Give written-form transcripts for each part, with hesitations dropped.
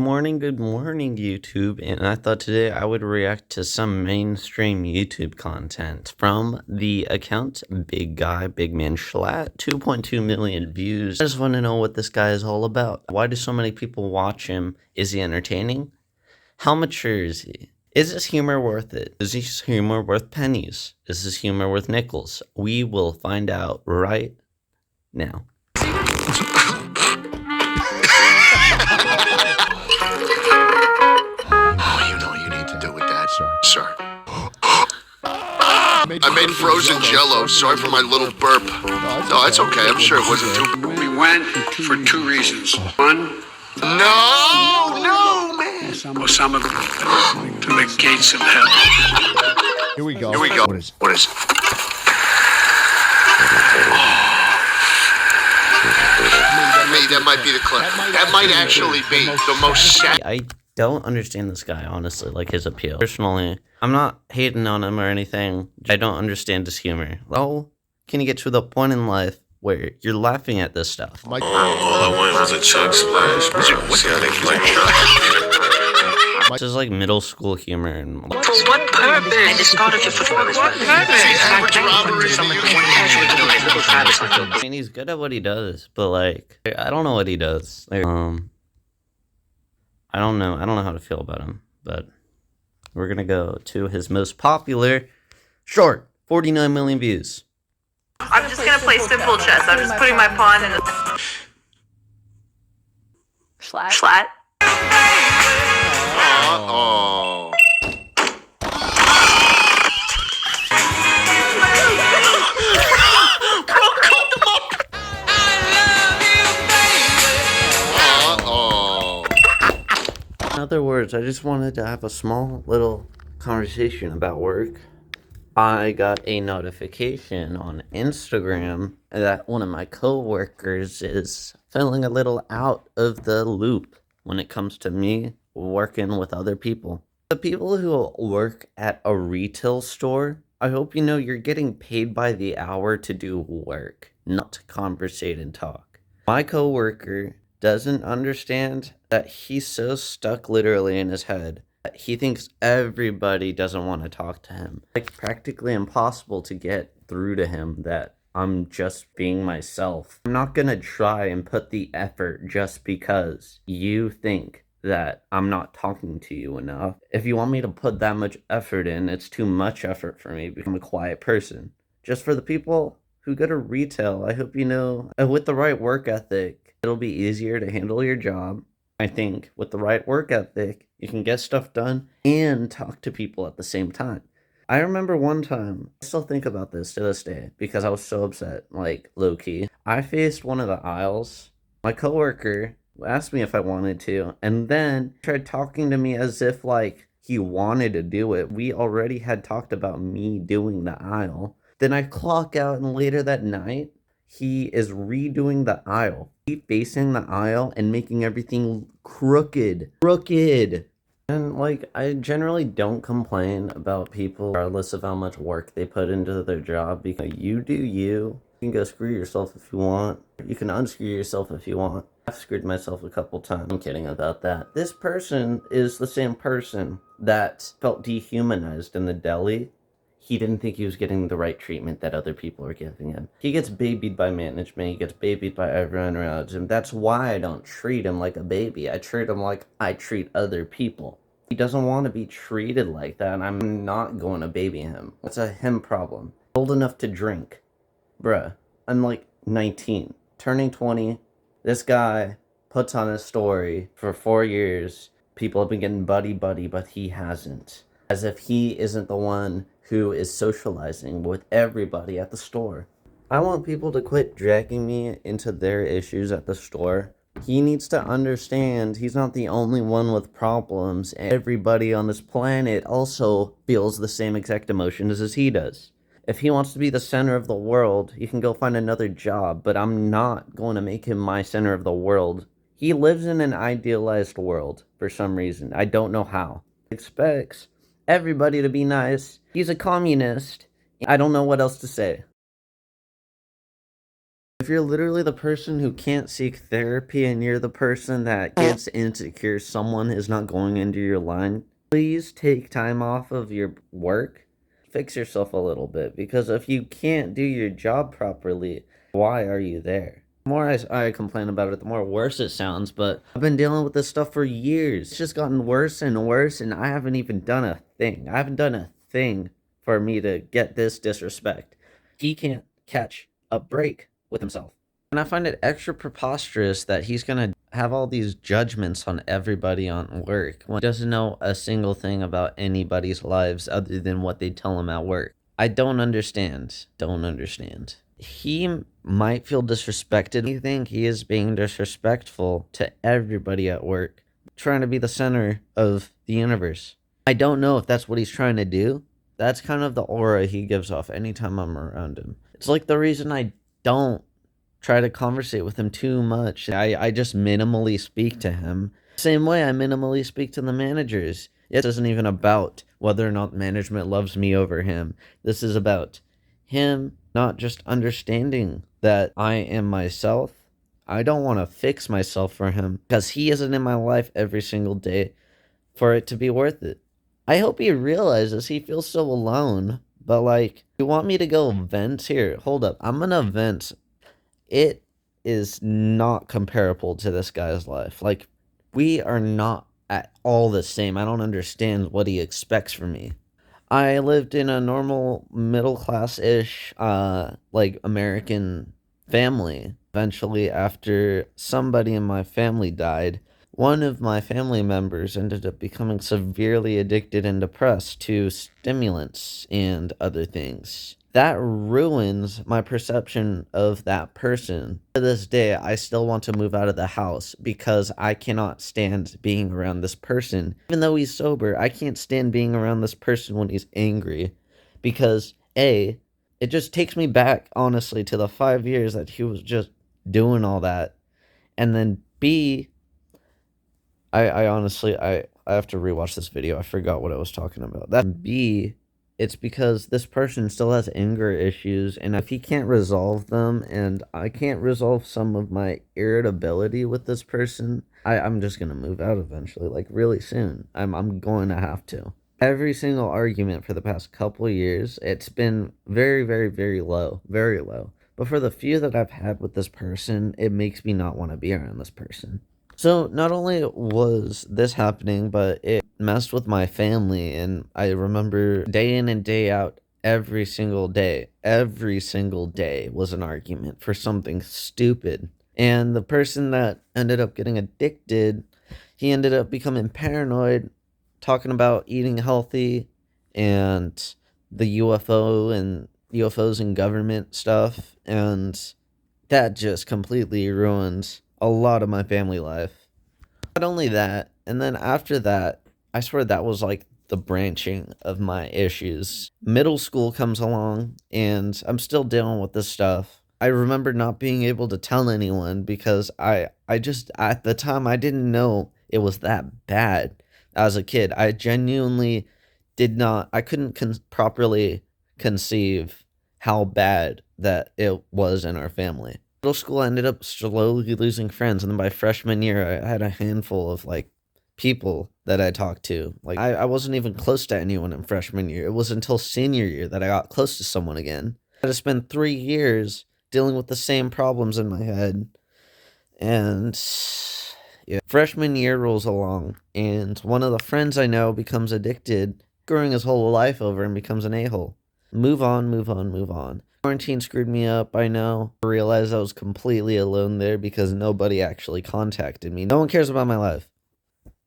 Good morning, YouTube. And I thought today I would react to some mainstream YouTube content from the account Big Guy, Big Man Schlatt, 2.2 million views. I just want to know what this guy is all about. Why do so many people watch him? Is he entertaining? How mature is he? Is his humor worth it? Is his humor worth pennies? Is his humor worth nickels? We will find out right now. Sir. I made frozen jello. Sorry for my little burp. No, it's okay. I'm sure it wasn't too... We went for two reasons. One, No, man. Osama to the gates of hell. Here we go. What is it? That might be the clip. That might actually be the most sad... I don't understand this guy, honestly, like his appeal. Personally, I'm not hating on him or anything. I don't understand his humor. How can you get to the point in life where you're laughing at this stuff? All I wanted was a chug splash. This is like middle school humor. And For what purpose? I discarded your performance. What purpose? I mean, he's good at what he does, but like, I don't know what he does. Like, I don't know how to feel about him, but we're gonna go to his most popular short, 49 million views. I'm just gonna play simple chess. I'm just putting my pawn in the Schlatt. Oh. In other words, I just wanted to have a small little conversation about work. I got a notification on Instagram that one of my coworkers is feeling a little out of the loop when it comes to me working with other people. The people who work at a retail store, I hope you know you're getting paid by the hour to do work, not to conversate and talk. My coworker doesn't understand that he's so stuck literally in his head that he thinks everybody doesn't want to talk to him. Like, practically impossible to get through to him that I'm just being myself. I'm not gonna try and put the effort just because you think that I'm not talking to you enough. If you want me to put that much effort in, it's too much effort for me to become a quiet person. Just for the people who go to retail, I hope you know, with the right work ethic, it'll be easier to handle your job. I think with the right work ethic, you can get stuff done and talk to people at the same time. I remember one time, I still think about this to this day because I was so upset, like low-key. I faced one of the aisles. My coworker asked me if I wanted to, and then tried talking to me as if like he wanted to do it. We already had talked about me doing the aisle. Then I clock out, and later that night, he is redoing the aisle. He's facing the aisle and making everything crooked. And like, I generally don't complain about people regardless of how much work they put into their job, because you do you. You can go screw yourself if you want. You can unscrew yourself if you want. I've screwed myself a couple times. I'm kidding about that. This person is the same person that felt dehumanized in the deli. He didn't think he was getting the right treatment that other people are giving him. He gets babied by management. He gets babied by everyone around him. That's why I don't treat him like a baby. I treat him like I treat other people. He doesn't want to be treated like that, and I'm not going to baby him. It's a him problem. Old enough to drink. Bruh, I'm like 19, turning 20. This guy puts on his story for 4 years. People have been getting buddy, but he hasn't. As if he isn't the one who is socializing with everybody at the store. I want people to quit dragging me into their issues at the store. He needs to understand he's not the only one with problems, and everybody on this planet also feels the same exact emotions as he does. If he wants to be the center of the world, he can go find another job, but I'm not going to make him my center of the world. He lives in an idealized world for some reason. I don't know how. He expects everybody to be nice. He's a communist. I don't know what else to say. If you're literally the person who can't seek therapy and you're the person that gets insecure someone is not going into your line, please take time off of your work. Fix yourself a little bit, because if you can't do your job properly, why are you there? The more I complain about it, the more worse it sounds, but I've been dealing with this stuff for years. It's just gotten worse and worse, and I haven't even done a thing. I haven't done a thing for me to get this disrespect. He can't catch a break with himself. And I find it extra preposterous that he's gonna have all these judgments on everybody on work when he doesn't know a single thing about anybody's lives other than what they tell him at work. I don't understand. Don't understand. He might feel disrespected. I think he is being disrespectful to everybody at work, trying to be the center of the universe. I don't know if that's what he's trying to do. That's kind of the aura he gives off anytime I'm around him. It's like the reason I don't try to conversate with him too much. I just minimally speak to him. Same way I minimally speak to the managers. It isn't even about whether or not management loves me over him. This is about him not just understanding that I am myself. I don't want to fix myself for him because he isn't in my life every single day for it to be worth it. I hope he realizes he feels so alone. But like, you want me to go vent? Here, hold up. I'm gonna vent. It is not comparable to this guy's life. Like, we are not at all the same. I don't understand what he expects from me. I lived in a normal middle class-ish, like American family. Eventually, after somebody in my family died, one of my family members ended up becoming severely addicted and depressed to stimulants and other things. That ruins my perception of that person. To this day, I still want to move out of the house because I cannot stand being around this person. Even though he's sober, I can't stand being around this person when he's angry. Because, A, it just takes me back, honestly, to the 5 years that he was just doing all that. And then, B, I honestly, I have to rewatch this video. I forgot what I was talking about. That B, it's because this person still has anger issues, and if he can't resolve them, and I can't resolve some of my irritability with this person, I'm just gonna move out eventually, like really soon. I'm going to have to. Every single argument for the past couple years, it's been very, very, very low, very low. But for the few that I've had with this person, it makes me not want to be around this person. So not only was this happening, but it messed with my family, and I remember day in and day out, every single day was an argument for something stupid. And the person that ended up getting addicted, he ended up becoming paranoid, talking about eating healthy and the UFOs and government stuff, and that just completely ruined a lot of my family life. Not only that, and then after that, I swear that was like the branching of my issues. Middle school comes along, and I'm still dealing with this stuff. I remember not being able to tell anyone because I just, at the time, I didn't know it was that bad as a kid. I genuinely I couldn't properly conceive how bad that it was in our family. Middle school, I ended up slowly losing friends, and then by freshman year, I had a handful of like people that I talked to. Like I wasn't even close to anyone in freshman year. It was until senior year that I got close to someone again. I had to spend 3 years dealing with the same problems in my head, and yeah, freshman year rolls along, and one of the friends I know becomes addicted, screwing his whole life over, and becomes an a-hole. Move on. Quarantine screwed me up, I know. I realized I was completely alone there because nobody actually contacted me. No one cares about my life.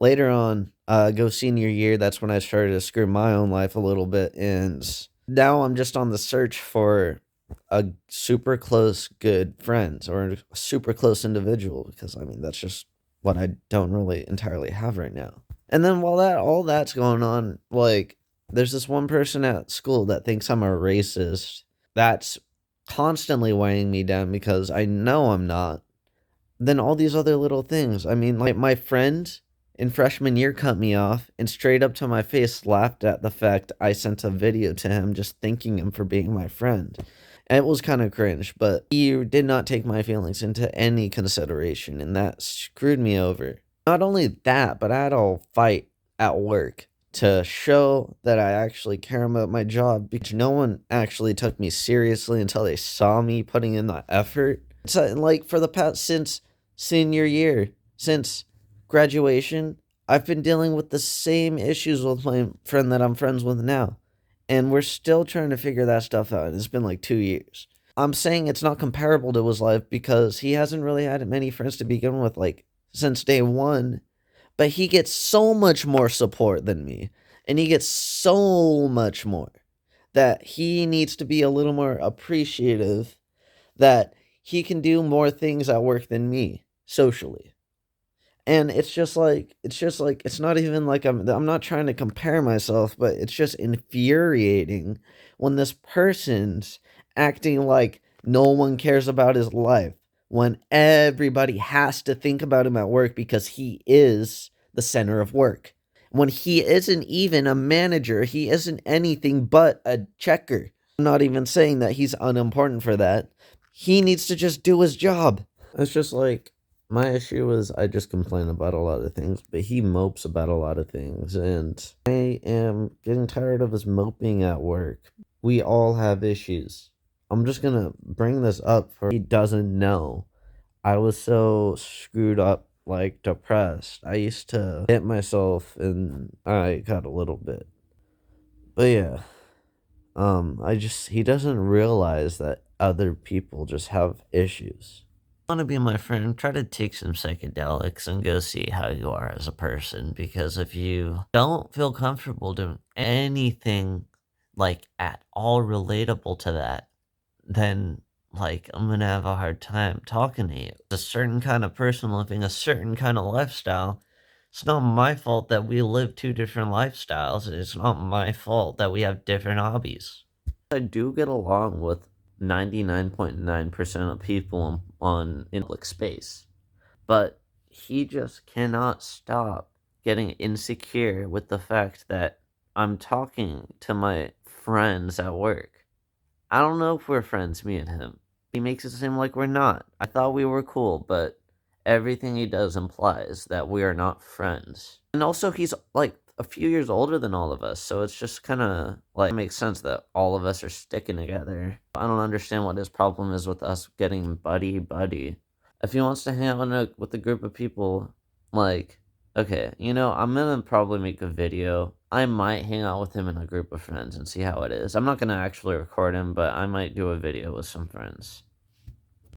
Later on, go senior year, that's when I started to screw my own life a little bit, and now I'm just on the search for a super close good friend or a super close individual, because I mean that's just what I don't really entirely have right now. And then while all that's going on, like, there's this one person at school that thinks I'm a racist. That's constantly weighing me down because I know I'm not. Then all these other little things. I mean, like, my friend in freshman year cut me off and straight up to my face laughed at the fact I sent a video to him just thanking him for being my friend. It was kind of cringe, but he did not take my feelings into any consideration, and that screwed me over. Not only that, but I had a fight at work to show that I actually care about my job, because no one actually took me seriously until they saw me putting in the effort. So, like, for the past, since senior year, since graduation, I've been dealing with the same issues with my friend that I'm friends with now. And we're still trying to figure that stuff out. It's been like 2 years. I'm saying it's not comparable to his life because he hasn't really had many friends to begin with, like, since day one. But he gets so much more support than me. And he gets so much more that he needs to be a little more appreciative that he can do more things at work than me socially. And it's not even like I'm not trying to compare myself, but it's just infuriating when this person's acting like no one cares about his life, when everybody has to think about him at work because he is the center of work. When he isn't even a manager, he isn't anything but a checker. I'm not even saying that he's unimportant for that. He needs to just do his job. It's just like, my issue is I just complain about a lot of things, but he mopes about a lot of things, and I am getting tired of his moping at work. We all have issues. I'm just gonna bring this up for he doesn't know. I was so screwed up, like depressed. I used to hit myself, and I got a little bit. But yeah, he doesn't realize that other people just have issues. Want to be my friend, try to take some psychedelics and go see how you are as a person, because if you don't feel comfortable doing anything like at all relatable to that, then like I'm gonna have a hard time talking to you. A certain kind of person living a certain kind of lifestyle. It's not my fault that we live two different lifestyles. It's not my fault that we have different hobbies. I do get along with 99.9% of people in public space, but he just cannot stop getting insecure with the fact that I'm talking to my friends at work. I don't know if we're friends, me and him. He makes it seem like we're not. I thought we were cool, but everything he does implies that we are not friends. And also, he's like a few years older than all of us, so it's just kind of like it makes sense that all of us are sticking together. I don't understand what his problem is with us getting buddy. If he wants to hang out with a group of people, like, okay, I'm gonna probably make a video. I might hang out with him in a group of friends and see how it is. I'm not gonna actually record him, but I might do a video with some friends.